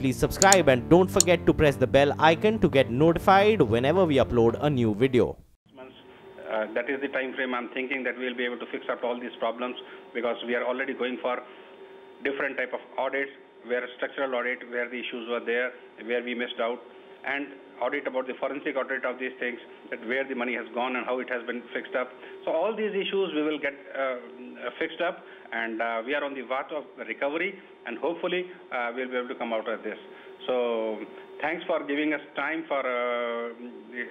please subscribe and don't forget to press the bell icon to get notified whenever we upload a new video. That is the time frame I'm thinking that we'll be able to fix up all these problems, because we are already going for different type of audits, where structural audit, where the issues were there, where we missed out, and audit about the forensic audit of these things, that where the money has gone and how it has been fixed up. So all these issues we will get fixed up, and we are on the path of recovery, and hopefully we'll be able to come out of this. So thanks for giving us time for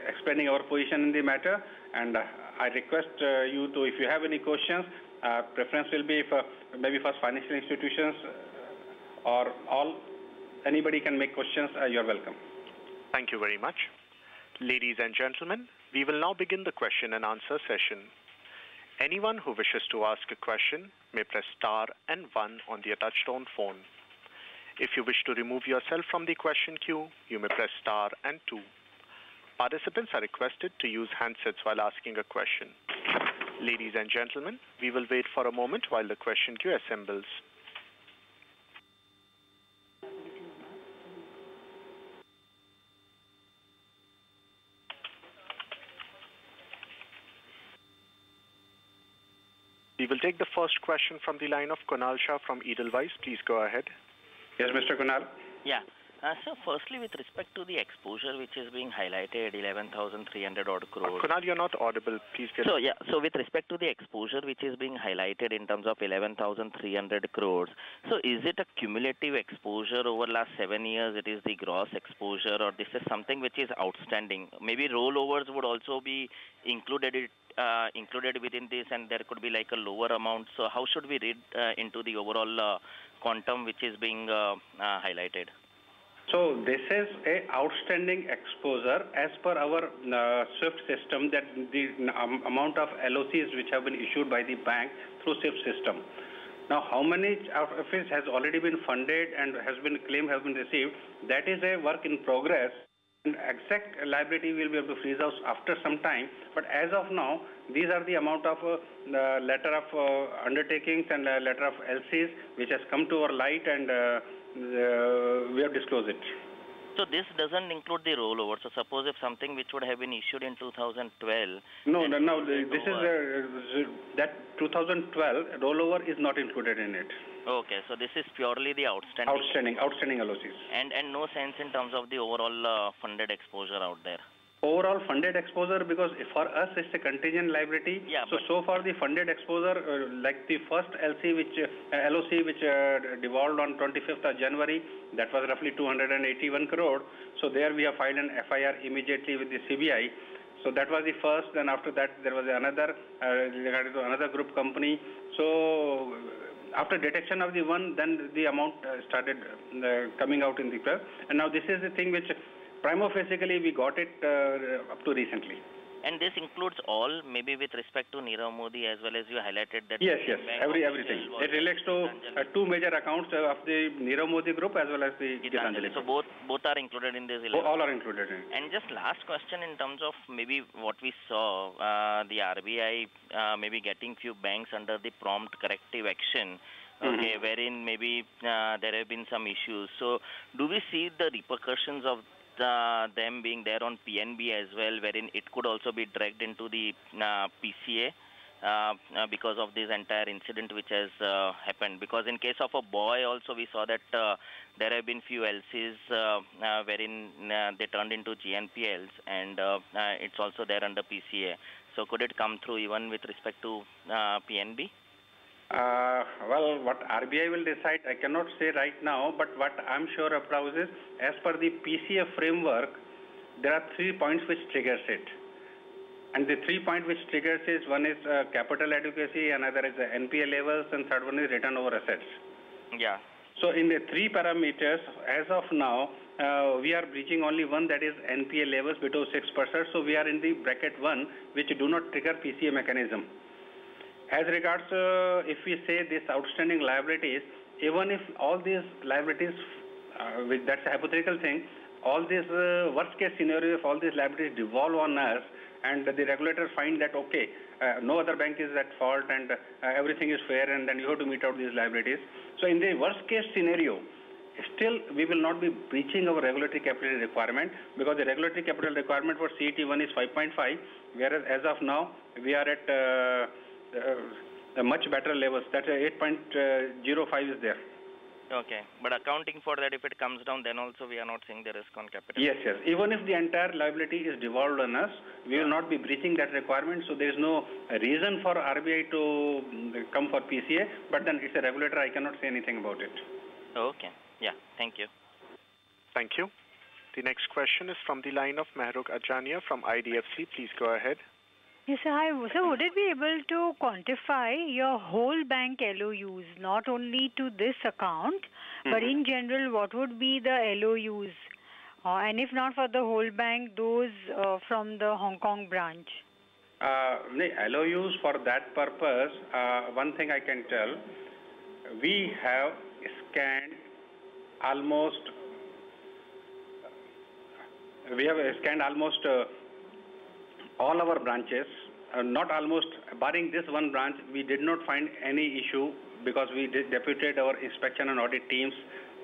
explaining our position in the matter, and I request you to, if you have any questions, preference will be for maybe first financial institutions or all. Anybody can make questions. You're welcome. Thank you very much. Ladies and gentlemen, we will now begin the question and answer session. Anyone who wishes to ask a question may press star and 1 on their touchtone phone. If you wish to remove yourself from the question queue, you may press star and 2. Participants are requested to use handsets while asking a question. Ladies and gentlemen, we will wait for a moment while the question queue assembles. We will take the first question from the line of Kunal Shah from Edelweiss. Please go ahead. Yes, Mr. Kunal. Yeah. So firstly, with respect to the exposure which is being highlighted, 11,300 odd crores. Kunal, you're not audible. Please get So, yeah. So with respect to the exposure which is being highlighted in terms of 11,300 crores, so is it a cumulative exposure over last 7 years? It is the gross exposure, or this is something which is outstanding? Maybe rollovers would also be included within this, and there could be like a lower amount. So how should we read into the overall quantum which is being highlighted? So this is a outstanding exposure as per our SWIFT system, that the amount of LOCs which have been issued by the bank through SWIFT system. Now, how many of it has already been funded and claim has been received, that is a work in progress. Exact liability will be able to freeze out after some time, but as of now, these are the amount of letter of undertakings and letter of LCs which has come to our light, and we have disclosed it. So this doesn't include the rollover. So suppose if something which would have been issued in 2012. No. This is that 2012 rollover is not included in it. Okay, so this is purely the outstanding LOCs. And no sense in terms of the overall funded exposure out there. Overall funded exposure, because for us it's a contingent liability. Yeah, so far the funded exposure, like the first LOC which devolved on 25th of January, that was roughly 281 crore. So there we have filed an FIR immediately with the CBI. So that was the first. Then after that there was another regarding to another group company. So after detection of the one, then the amount started coming out in the curve. And now this is the thing which prima facie we got it up to recently. And this includes all, maybe with respect to Nirav Modi, as well as you highlighted that. Yes, everything. It relates to two major accounts of the Nirav Modi group as well as the Gitanjali. So both are included in this. All are included in it. And just last question in terms of maybe what we saw, the RBI maybe getting few banks under the prompt corrective action. Okay, wherein maybe there have been some issues. So do we see the repercussions of them being there on PNB as well, wherein it could also be dragged into the PCA because of this entire incident which has happened? Because in case of a boy also, we saw that there have been few LCs wherein they turned into GNPLs, and it's also there under PCA. So could it come through even with respect to PNB? Well, what RBI will decide, I cannot say right now, but what I'm sure of is, as per the PCA framework, there are 3 points which triggers it. And the 3 points which triggers is, one is capital adequacy, another is the NPA levels, and third one is return over assets. Yeah. So in the 3 parameters, as of now, we are breaching only one, that is NPA levels below 6%. So we are in the bracket 1, which do not trigger PCA mechanism. As regards, if we say this outstanding liabilities, even if all these liabilities, that's a hypothetical thing, all these worst case scenario, if all these liabilities devolve on us, and the regulator find that, okay, no other bank is at fault and everything is fair, and then you have to meet out these liabilities. So in the worst case scenario, still we will not be breaching our regulatory capital requirement, because the regulatory capital requirement for CET1 is 5.5, whereas as of now we are at a much better levels. That 8.05 is there. Okay, but accounting for that, if it comes down, then also we are not seeing the risk on capital. Yes, yes. Even if the entire liability is devolved on us, we will not be breaching that requirement. So there is no reason for RBI to come for PCA. But then it's a regulator. I cannot say anything about it. Okay. Yeah. Thank you. Thank you. The next question is from the line of Mehruk Ajania from IDFC. Please go ahead. Yes, sir. Hi. So would it be able to quantify your whole bank LOUs, not only to this account, but in general, what would be the LOUs? And if not for the whole bank, those from the Hong Kong branch? The LOUs for that purpose, one thing I can tell, we have scanned almost all our branches, not almost, barring this one branch, we did not find any issue, because we deputed our inspection and audit teams.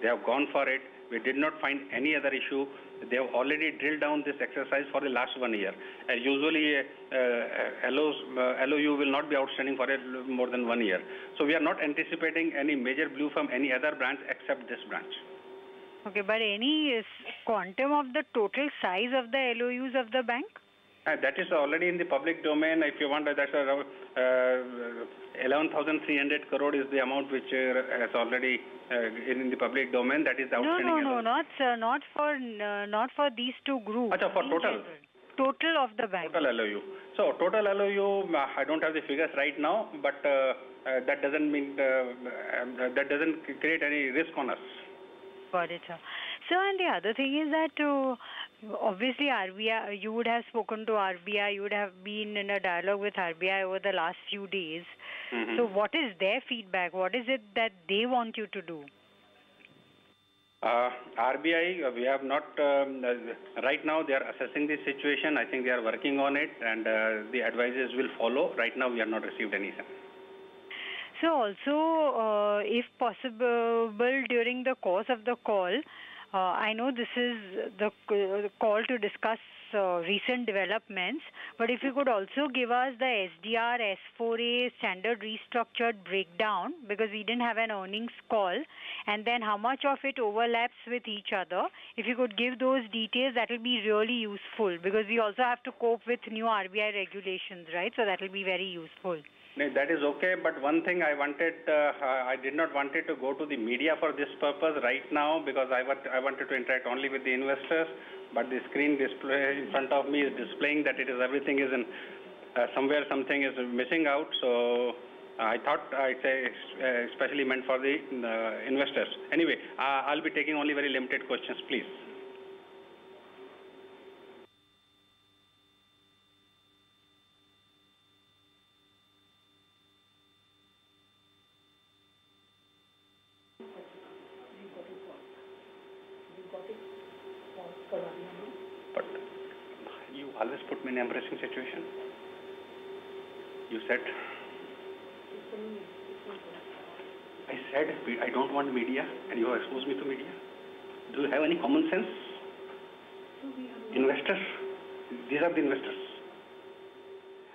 They have gone for it. We did not find any other issue. They have already drilled down this exercise for the last 1 year. Usually, LOU will not be outstanding for more than 1 year. So we are not anticipating any major blue from any other branch except this branch. Okay, but any quantum of the total size of the LOUs of the bank? That is already in the public domain. If you want, that's around 11,300 crore is the amount which is already in the public domain. That is the outstanding. No, not for these two groups. Achha, for total. Total of the bank. Total LOU. So total LOU, I don't have the figures right now, but that doesn't mean that doesn't create any risk on us. Got it, sir. So, and the other thing is that obviously RBI, you would have spoken to RBI, you would have been in a dialogue with RBI over the last few days. So what is their feedback? What is it that they want you to do? RBI, we have not, right now they are assessing the situation. I think they are working on it, and the advices will follow. Right now we have not received anything. So also, if possible, during the course of the call, I know this is the call to discuss recent developments, but if you could also give us the SDR, S4A standard restructured breakdown, because we didn't have an earnings call, and then how much of it overlaps with each other. If you could give those details, that will be really useful, because we also have to cope with new RBI regulations, right? So that will be very useful. That is okay, but one thing I wanted, I did not want it to go to the media for this purpose right now, because I wanted to interact only with the investors, but the screen display in front of me is displaying that it is everything is in somewhere something is missing out. So I thought it's especially meant for the investors. Anyway, I'll be taking only very limited questions, please. But you always put me in an embarrassing situation. You said, I said I don't want media, and you have exposed me to media. Do you have any common sense? Investors, these are the investors.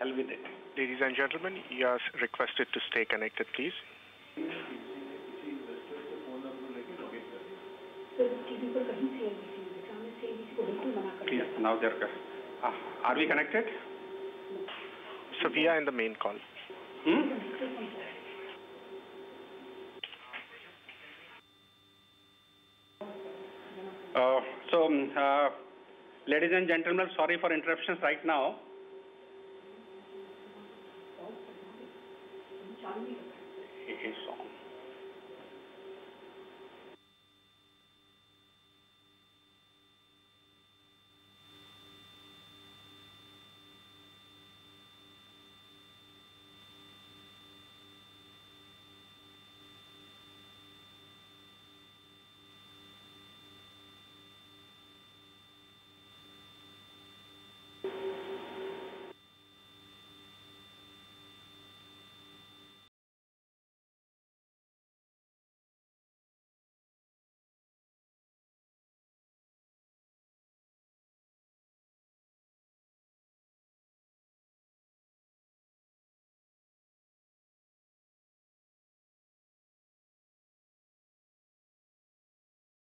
Hell with it. Ladies and gentlemen, you are requested to stay connected, please. Now they're are we connected? So we are in the main call. Ladies and gentlemen, sorry for interruptions right now. It is on.